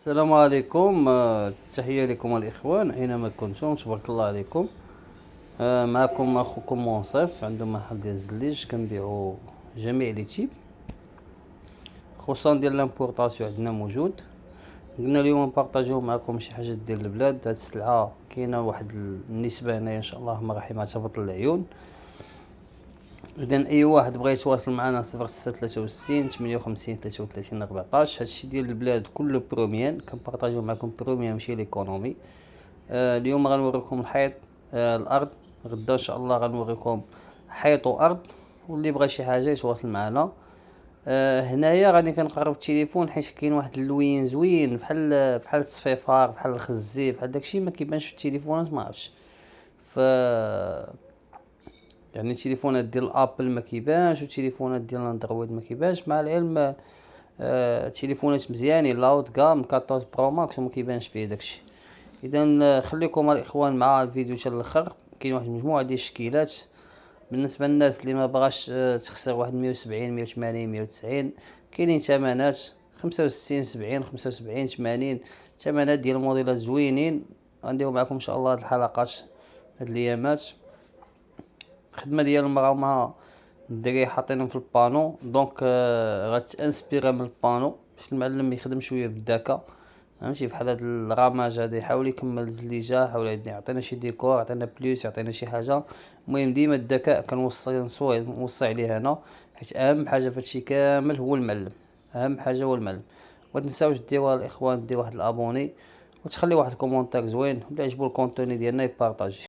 السلام عليكم. تحية لكم الإخوان أينما كنتم، تبارك الله عليكم. معكم أخوكم منصف، عنده محل ديال الزليج كنبيعو جميع لي تيب، خصوصا ديال لامبورطاسيون عندنا موجود. قلنا اليوم نبارطاجيو معكم شي حاجة ديال البلاد. هاد السلعة كاينة واحد النسبة هنايا إن شاء الله ما راح تهبط للعيون. إذن أي واحد بغا يتواصل معنا 0663 58 33 14. هادشي ديال البلاد كله بروميان، كنبارطاجيو معكم بروميان ماشي ليكونومي. اليوم غنوريكم الحيط، الأرض. غدا إن شاء الله غنوريكم حيط وأرض، واللي بغا شي حاجة يتواصل معنا. هنايا غادي كنقرب التليفون حيت كاين واحد اللوين زوين بحال الصفيفار، بحال الخزي، بحال داكشي ما كيبانش في التليفونات، ما عرفتش. يعني التليفونات ديال الابل ما كيبانش، والتليفونات ديال الاندرويد ما كيبانش، مع العلم التليفونات مزيانين لاوت كام 14 برو ماكس وما كيبانش فيه داكشي. اذا خليكم الاخوان مع الفيديو حتى الاخر. كاين واحد المجموعه ديال الشكيلات بالنسبه للناس اللي ما بغاش تخسر واحد 170 180 190. كاينين ثمنات 65 70 75 80، ثمنات ديال الموديلات زوينين. غنديروا معكم ان شاء الله هاد الحلقات هاد الايامات. الخدمه ديال المراه مع الدراري حاطينهم في البانو، دونك غتانسبيرا من البانو باش المعلم يخدم شويه بالذكاء. فهمتي؟ بحال هاد الرماج هذا يحاول يكمل الزليجه، يحاول يعطينا شي ديكور، يعطينا بليس، يعطينا شي حاجه. المهم ديما الذكاء كنوصي عليه انا، حيت اهم حاجه فهادشي كامل هو المعلم. اهم حاجه هو المعلم. ما تنساوش ديروها الاخوان، ديروا واحد الابوني وتخلي واحد الكومونتير زوين، اللي عجبو الكونتوني ديالنا يبارطاجي.